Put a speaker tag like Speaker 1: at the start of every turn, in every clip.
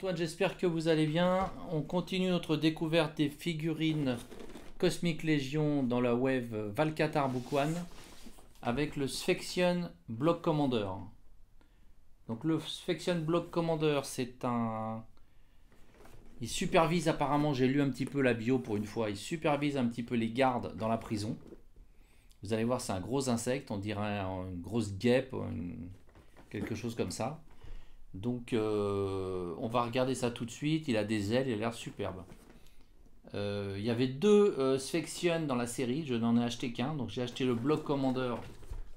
Speaker 1: Antoine, j'espère que vous allez bien. On continue notre découverte des figurines Cosmic Legion dans la wave Valkatar Book One avec le Sphexien Block Commander. Donc le Sphexien Block Commander, c'est un... Il supervise apparemment, j'ai lu un petit peu la bio pour une fois, il supervise un petit peu les gardes dans la prison. Vous allez voir, c'est un gros insecte, on dirait une grosse guêpe, quelque chose comme ça. Donc on va regarder ça tout de suite. Il a des ailes, il a l'air superbe. Il y avait deux Sphexien dans la série, je n'en ai acheté qu'un. Donc j'ai acheté le Block Commander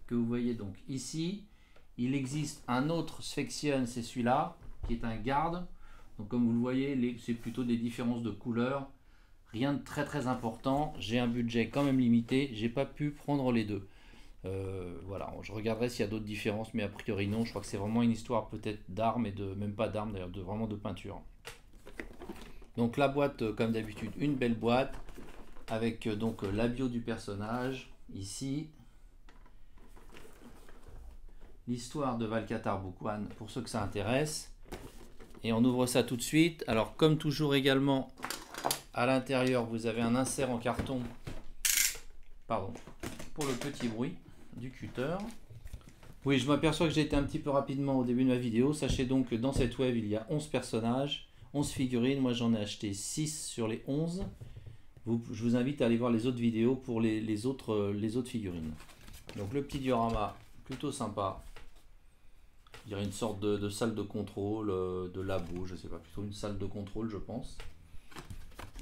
Speaker 1: que vous voyez donc ici. Il existe un autre Sphexien, c'est celui-là, qui est un garde. Donc comme vous le voyez, c'est plutôt des différences de couleurs. Rien de très important. J'ai un budget quand même limité. J'ai pas pu prendre les deux. Voilà, je regarderai s'il y a d'autres différences, mais a priori non. Je crois que c'est vraiment une histoire peut-être d'armes et de même pas d'armes d'ailleurs, vraiment de peinture. Donc la boîte, comme d'habitude, une belle boîte avec donc la bio du personnage ici, l'histoire de Valkatar Book One pour ceux que ça intéresse, et on ouvre ça tout de suite. Alors comme toujours également, à l'intérieur vous avez un insert en carton, pardon, pour le petit bruit du cutter. Oui, je m'aperçois que j'ai été un petit peu rapidement au début de ma vidéo. Sachez donc que dans cette web, il y a 11 personnages, 11 figurines. Moi, j'en ai acheté 6 sur les 11. Je vous invite à aller voir les autres vidéos pour les autres figurines. Donc, le petit diorama, plutôt sympa. Il y a une sorte de salle de contrôle, de labo, je sais pas, plutôt une salle de contrôle, je pense.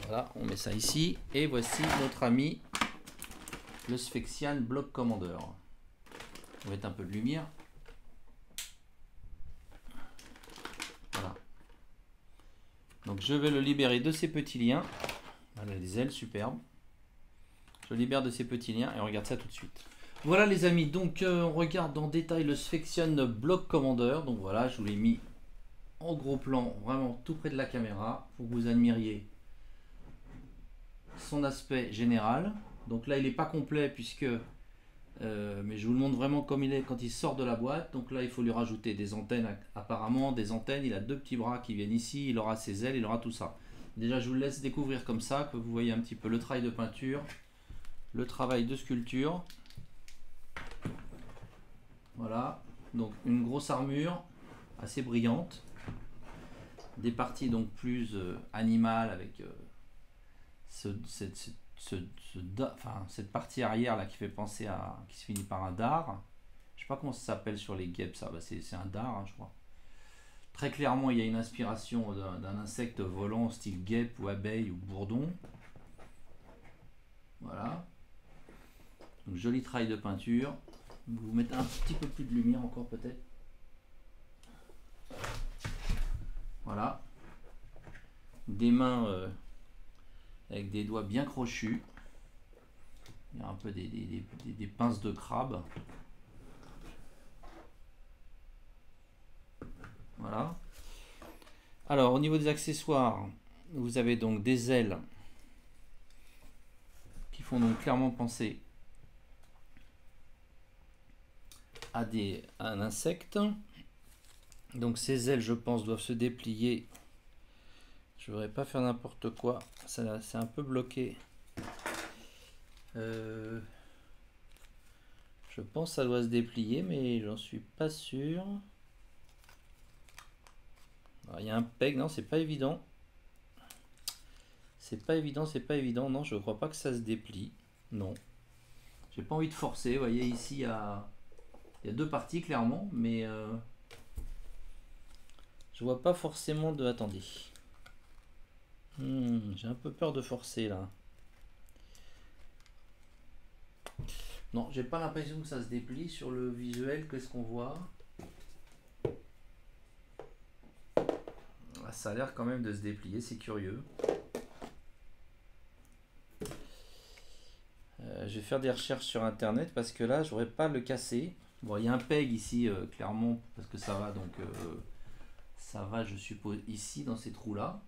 Speaker 1: Voilà, on met ça ici. Et voici notre ami le Sphexien Block Commander. On va mettre un peu de lumière. Voilà. Donc je vais le libérer de ces petits liens. Voilà les ailes superbes. Je libère de ces petits liens et on regarde ça tout de suite. Voilà les amis, donc on regarde en détail le Sphexien Block Commander. Donc voilà, je vous l'ai mis en gros plan, vraiment tout près de la caméra, pour que vous admiriez son aspect général. Donc là il n'est pas complet puisque mais je vous le montre vraiment comme il est quand il sort de la boîte. Donc là il faut lui rajouter des antennes, apparemment des antennes. Il a deux petits bras qui viennent ici, il aura ses ailes, il aura tout ça. Déjà je vous le laisse découvrir comme ça, que vous voyez un petit peu le travail de peinture, le travail de sculpture. Voilà, donc une grosse armure assez brillante, des parties donc plus animales avec cette partie arrière là qui fait penser à, qui se finit par un dard. Je sais pas comment ça s'appelle sur les guêpes, ça, c'est un dard, hein, je crois. Très clairement il y a une inspiration d'un insecte volant style guêpe ou abeille ou bourdon. Voilà, donc joli travail de peinture. Vous mettez un petit peu plus de lumière encore peut-être. Voilà, des mains avec des doigts bien crochus. Il y a un peu des pinces de crabe. Voilà. Alors au niveau des accessoires, vous avez donc des ailes qui font donc clairement penser à un insecte. Donc ces ailes, je pense, doivent se déplier. Je ne voudrais pas faire n'importe quoi, c'est un peu bloqué. Je pense que ça doit se déplier, mais j'en suis pas sûr. Alors, il y a un peg, non, c'est pas évident. C'est pas évident, non, je crois pas que ça se déplie. Non. J'ai pas envie de forcer, vous voyez ici il y a deux parties clairement, mais je vois pas forcément de... Attendez. J'ai un peu peur de forcer là. Non, j'ai pas l'impression que ça se déplie sur le visuel. Qu'est-ce qu'on voit? Ça a l'air quand même de se déplier, c'est curieux. Je vais faire des recherches sur internet parce que là, j'aurais pas le casser. Bon, il y a un peg ici, clairement, parce que ça va donc ça va, je suppose, ici dans ces trous là.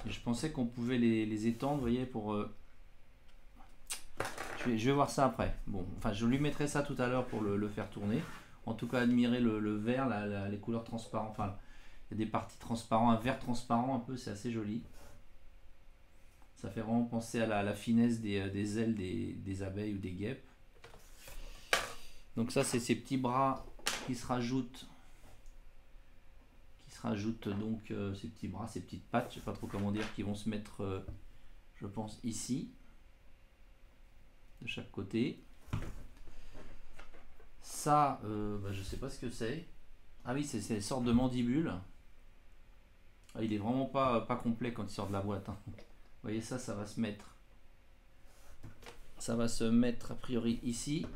Speaker 1: Je pensais qu'on pouvait les étendre, vous voyez, pour je vais voir ça après. Bon, enfin, je lui mettrai ça tout à l'heure pour le faire tourner. En tout cas, admirer le vert, les couleurs transparentes. Enfin, Il y a des parties transparentes, un vert transparent un peu, c'est assez joli. Ça fait vraiment penser à la finesse des ailes des abeilles ou des guêpes. Donc ça, c'est ces petits bras qui se rajoutent. Donc ces petits bras, ces petites pattes, je sais pas trop comment dire, qui vont se mettre, je pense, ici, de chaque côté. Ça, je sais pas ce que c'est. Ah oui, c'est une sorte de mandibule. Ah, il est vraiment pas complet quand il sort de la boîte. Hein. Vous voyez ça, ça va se mettre. Ça va se mettre a priori ici.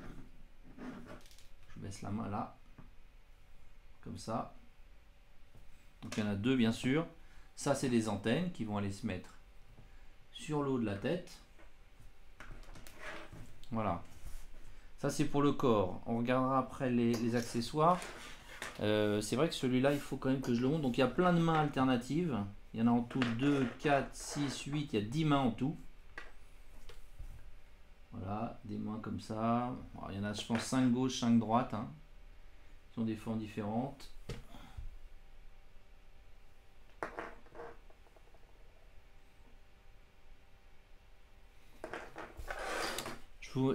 Speaker 1: Je baisse la main là. Comme ça. Donc il y en a deux bien sûr. Ça c'est des antennes qui vont aller se mettre sur le haut de la tête. Voilà. Ça c'est pour le corps. On regardera après les accessoires. C'est vrai que celui-là il faut quand même que je le montre. Donc il y a plein de mains alternatives. Il y en a en tout 2, 4, 6, 8. Il y a 10 mains en tout. Voilà, des mains comme ça. Alors, il y en a je pense 5 gauche, 5 droite. Hein, qui ont des formes différentes.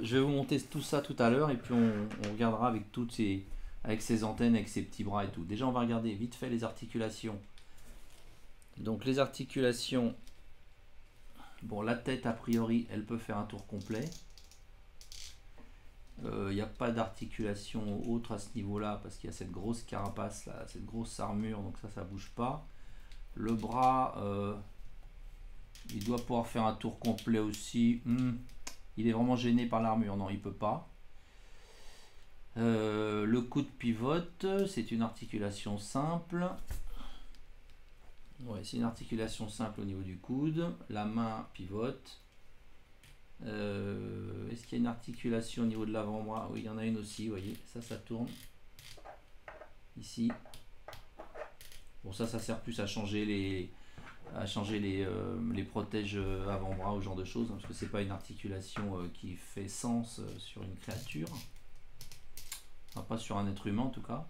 Speaker 1: Je vais vous monter tout ça tout à l'heure et puis on regardera avec avec ces antennes, avec ces petits bras et tout. Déjà on va regarder vite fait les articulations. Donc les articulations, bon la tête a priori elle peut faire un tour complet. Il n'y a pas d'articulation autre à ce niveau là parce qu'il y a cette grosse carapace là, cette grosse armure, donc ça bouge pas. Le bras, il doit pouvoir faire un tour complet aussi. Il est vraiment gêné par l'armure, non il peut pas. Le coude pivote, c'est une articulation simple. Ouais, c'est une articulation simple au niveau du coude. La main pivote. Est-ce qu'il y a une articulation au niveau de l'avant-bras? Oui, il y en a une aussi, vous voyez, ça tourne. Ici. Bon, ça sert plus à changer les protèges avant-bras ou ce genre de choses, hein, parce que c'est pas une articulation qui fait sens sur une créature. Enfin, pas sur un être humain en tout cas.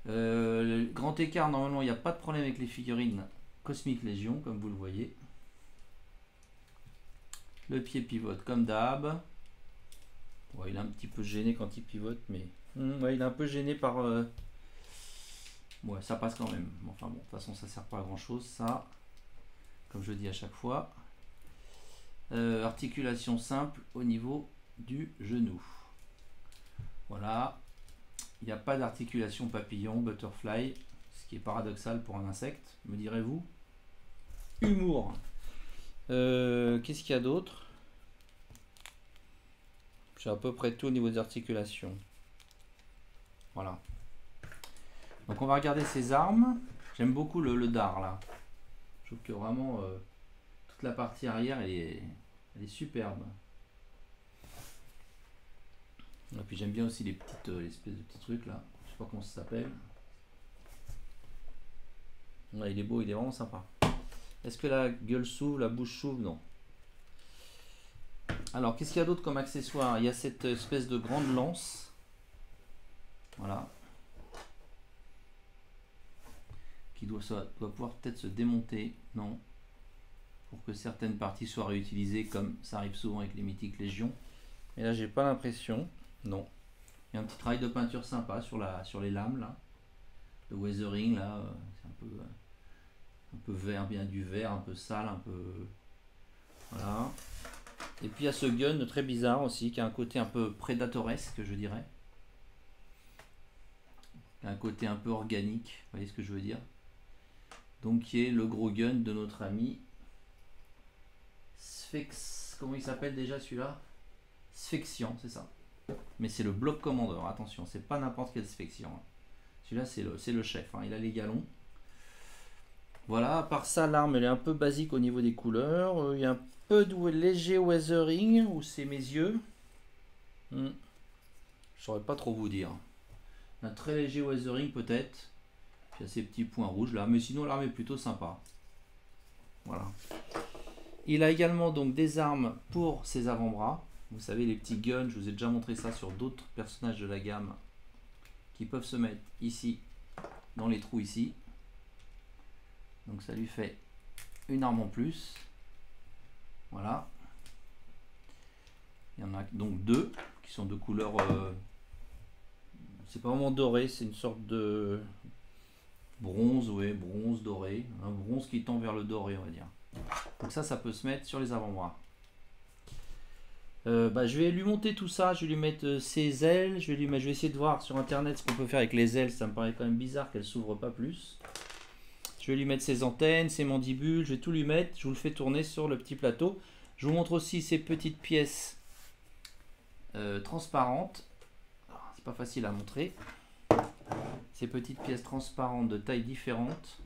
Speaker 1: Le grand écart, normalement il n'y a pas de problème avec les figurines Cosmic Legion comme vous le voyez. Le pied pivote comme d'hab. Ouais, il est un petit peu gêné quand il pivote, mais ouais, il est un peu gêné par ouais, ça passe quand même. Enfin bon, de toute façon ça sert pas à grand chose ça, comme je dis à chaque fois. Articulation simple au niveau du genou. Voilà, il n'y a pas d'articulation papillon, butterfly, ce qui est paradoxal pour un insecte, me direz-vous. Humour. Qu'est-ce qu'il y a d'autre? J'ai à peu près tout au niveau des articulations. Voilà. Donc on va regarder ces armes. J'aime beaucoup le dard là. Je trouve que vraiment toute la partie arrière elle est superbe. Et puis j'aime bien aussi les petites espèces de petits trucs là. Je sais pas comment ça s'appelle. Ouais, il est beau, il est vraiment sympa. Est-ce que la gueule s'ouvre, la bouche s'ouvre? Non. Alors qu'est-ce qu'il y a d'autre comme accessoire? Il y a cette espèce de grande lance. Voilà. Qui doit pouvoir peut-être se démonter. Non. Pour que certaines parties soient réutilisées comme ça arrive souvent avec les mythiques légions. Et là j'ai pas l'impression. Non. Il y a un petit travail de peinture sympa sur les lames là. Le weathering là, c'est un peu vert, bien du vert, un peu sale, un peu. Voilà. Et puis il y a ce gun très bizarre aussi, qui a un côté un peu prédatoresque, je dirais. Un côté un peu organique, vous voyez ce que je veux dire. Donc qui est le gros gun de notre ami Sphex. Comment il s'appelle déjà celui-là? Sphexian, c'est ça. Mais c'est le Block Commander, attention, c'est pas n'importe quel Sphexian. Celui-là c'est le chef, hein. Il a les galons. Voilà, à part ça, l'arme elle est un peu basique au niveau des couleurs. Il y a un peu de léger weathering, ou c'est mes yeux. Je saurais pas trop vous dire. Un très léger weathering peut-être. Puis il y a ces petits points rouges là, mais sinon l'arme est plutôt sympa. Voilà. Il a également donc des armes pour ses avant-bras. Vous savez, les petits guns, je vous ai déjà montré ça sur d'autres personnages de la gamme qui peuvent se mettre ici, dans les trous ici. Donc ça lui fait une arme en plus. Voilà. Il y en a donc deux qui sont de couleur... c'est pas vraiment doré, c'est une sorte de bronze, ouais, bronze doré. Un bronze qui tend vers le doré, on va dire. Donc ça peut se mettre sur les avant-bras. Je vais lui monter tout ça, je vais lui mettre ses ailes, je vais essayer de voir sur internet ce qu'on peut faire avec les ailes, ça me paraît quand même bizarre qu'elles s'ouvrent pas plus. Je vais lui mettre ses antennes, ses mandibules, je vais tout lui mettre, je vous le fais tourner sur le petit plateau. Je vous montre aussi ces petites pièces transparentes, c'est pas facile à montrer, ces petites pièces transparentes de tailles différentes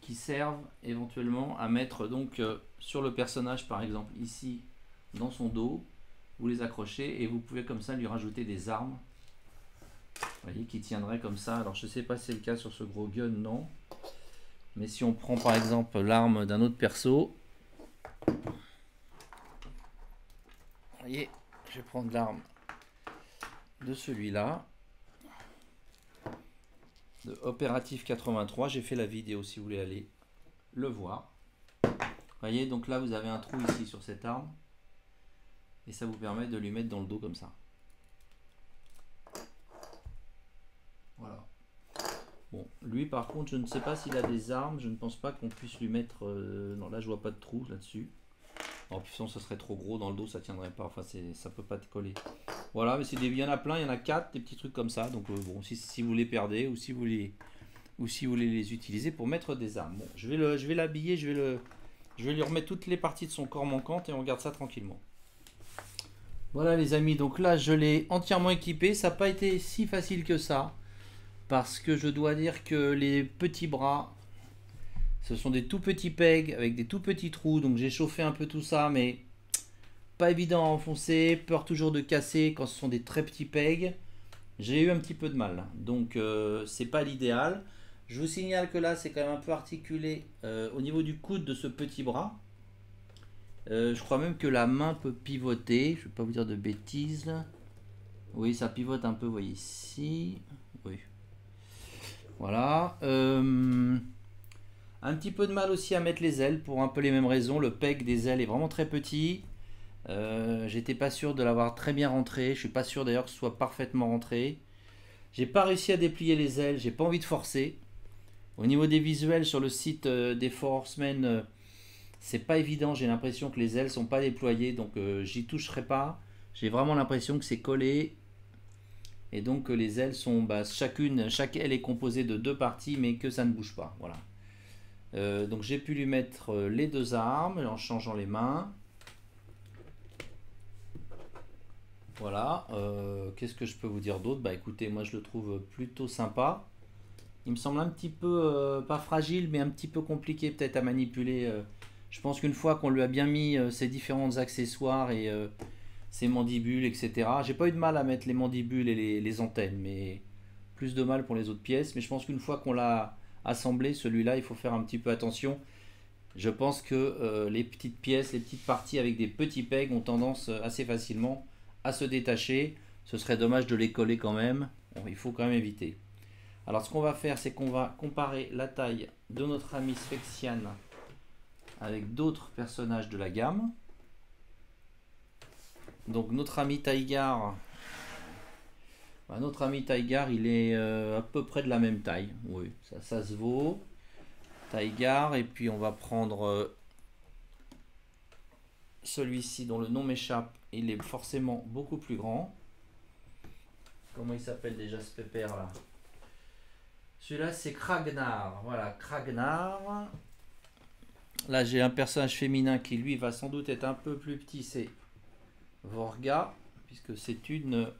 Speaker 1: qui servent éventuellement à mettre donc sur le personnage, par exemple ici dans son dos, vous les accrochez et vous pouvez comme ça lui rajouter des armes, vous voyez, qui tiendraient comme ça. Alors je sais pas si c'est le cas sur ce gros gun, non, mais si on prend par exemple l'arme d'un autre perso, vous voyez, je vais prendre l'arme de celui-là, de Opératif 83, j'ai fait la vidéo si vous voulez aller le voir. Vous voyez, donc là vous avez un trou ici sur cette arme et ça vous permet de lui mettre dans le dos comme ça. Voilà. Bon, lui par contre je ne sais pas s'il a des armes, je ne pense pas qu'on puisse lui mettre... non, là je vois pas de trou là-dessus. En plus ça serait trop gros dans le dos, ça tiendrait pas, enfin ça peut pas te coller. Voilà, mais il y en a plein, il y en a 4, des petits trucs comme ça. Donc bon, si vous les perdez ou si vous voulez les utiliser pour mettre des armes. Bon, je vais l'habiller, je vais lui remettre toutes les parties de son corps manquantes et on regarde ça tranquillement. Voilà les amis, donc là je l'ai entièrement équipé, ça n'a pas été si facile que ça. Parce que je dois dire que les petits bras, ce sont des tout petits pegs avec des tout petits trous. Donc j'ai chauffé un peu tout ça, mais pas évident à enfoncer, peur toujours de casser quand ce sont des très petits pegs. J'ai eu un petit peu de mal, donc c'est pas l'idéal. Je vous signale que là c'est quand même un peu articulé au niveau du coude de ce petit bras. Je crois même que la main peut pivoter, je ne vais pas vous dire de bêtises là. Oui, ça pivote un peu, vous voyez ici. Oui. Voilà. Un petit peu de mal aussi à mettre les ailes pour un peu les mêmes raisons. Le peg des ailes est vraiment très petit. J'étais pas sûr de l'avoir très bien rentré. Je suis pas sûr d'ailleurs que ce soit parfaitement rentré. J'ai pas réussi à déplier les ailes. J'ai pas envie de forcer. Au niveau des visuels sur le site des Four Horsemen, c'est pas évident. J'ai l'impression que les ailes sont pas déployées, donc j'y toucherai pas. J'ai vraiment l'impression que c'est collé. Et donc les ailes sont, chaque aile est composée de 2 parties, mais que ça ne bouge pas. Voilà. Donc j'ai pu lui mettre les 2 armes en changeant les mains. Voilà. Qu'est-ce que je peux vous dire d'autre? Bah écoutez, moi je le trouve plutôt sympa. Il me semble un petit peu, pas fragile, mais un petit peu compliqué peut-être à manipuler. Je pense qu'une fois qu'on lui a bien mis ses différents accessoires et ses mandibules, etc. J'ai pas eu de mal à mettre les mandibules et les antennes, mais plus de mal pour les autres pièces. Mais je pense qu'une fois qu'on l'a assemblé, celui-là, il faut faire un petit peu attention. Je pense que les petites pièces, les petites parties avec des petits pegs ont tendance assez facilement à se détacher. Ce serait dommage de les coller quand même. Bon, il faut quand même éviter. Alors ce qu'on va faire, c'est qu'on va comparer la taille de notre ami Sphexian avec d'autres personnages de la gamme. Donc notre ami Taigar, il est à peu près de la même taille. Oui, ça se vaut. Taigar, et puis on va prendre celui-ci dont le nom m'échappe. Il est forcément beaucoup plus grand. Comment il s'appelle déjà ce pépère là? Celui-là c'est Kragnar. Voilà, Kragnar. Là j'ai un personnage féminin qui lui va sans doute être un peu plus petit, c'est Vorga, puisque c'est une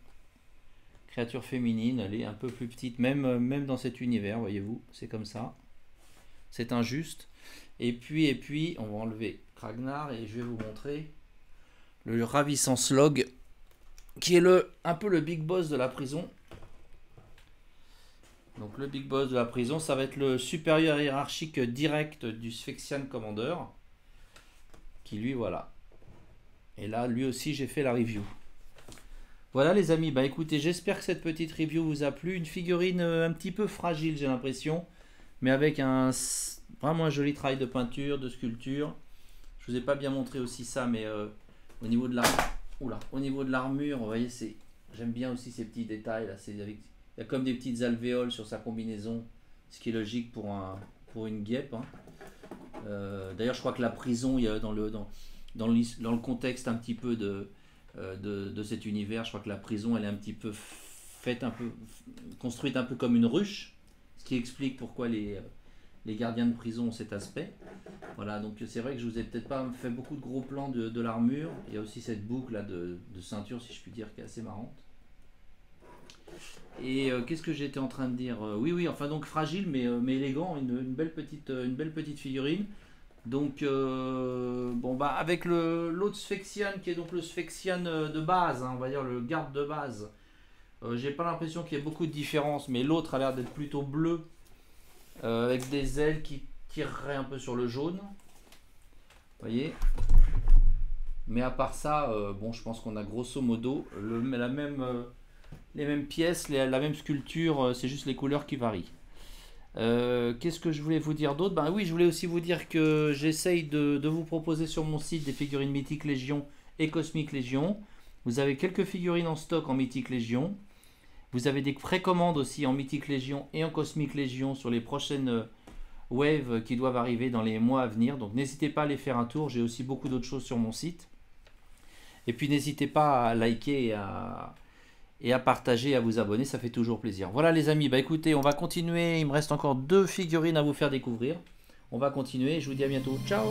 Speaker 1: créature féminine, elle est un peu plus petite, même dans cet univers, voyez-vous, c'est comme ça. C'est injuste. Et puis, on va enlever Kragnar et je vais vous montrer le ravissant Slog, qui est un peu le big boss de la prison. Donc le big boss de la prison, ça va être le supérieur hiérarchique direct du Sphexian Commander, qui lui, voilà. Et là, lui aussi, j'ai fait la review. Voilà les amis, bah écoutez, j'espère que cette petite review vous a plu. Une figurine un petit peu fragile, j'ai l'impression. mais avec vraiment un joli travail de peinture, de sculpture. Je vous ai pas bien montré aussi ça, mais au niveau de au niveau de l'armure, vous voyez, j'aime bien aussi ces petits détails là. Il y a comme des petites alvéoles sur sa combinaison, ce qui est logique pour une guêpe, hein. D'ailleurs, je crois que la prison, il y a dans le contexte un petit peu de cet univers, je crois que la prison, elle est un petit peu construite un peu comme une ruche, ce qui explique pourquoi les gardiens de prison ont cet aspect. Voilà, donc c'est vrai que je vous ai peut-être pas fait beaucoup de gros plans de l'armure. Il y a aussi cette boucle là de ceinture, si je puis dire, qui est assez marrante. Et qu'est-ce que j'étais en train de dire? Oui, enfin donc fragile mais élégant, une belle petite figurine. Donc bon bah avec l'autre Sphexian qui est donc le Sphexian de base, hein, on va dire le garde de base. J'ai pas l'impression qu'il y ait beaucoup de différence, mais l'autre a l'air d'être plutôt bleu, avec des ailes qui tireraient un peu sur le jaune. Vous voyez. Mais à part ça, bon, je pense qu'on a grosso modo les mêmes pièces, la même sculpture, c'est juste les couleurs qui varient. Qu'est-ce que je voulais vous dire d'autre? Ben oui, je voulais aussi vous dire que j'essaye de vous proposer sur mon site des figurines Mythique Légion et Cosmic Légion. Vous avez quelques figurines en stock en Mythique Légion. Vous avez des précommandes aussi en Mythique Légion et en Cosmic Légion sur les prochaines waves qui doivent arriver dans les mois à venir. Donc n'hésitez pas à aller faire un tour. J'ai aussi beaucoup d'autres choses sur mon site. Et puis n'hésitez pas à liker et à partager, à vous abonner, ça fait toujours plaisir. Voilà les amis, bah écoutez, on va continuer. Il me reste encore 2 figurines à vous faire découvrir. On va continuer. Je vous dis à bientôt. Ciao!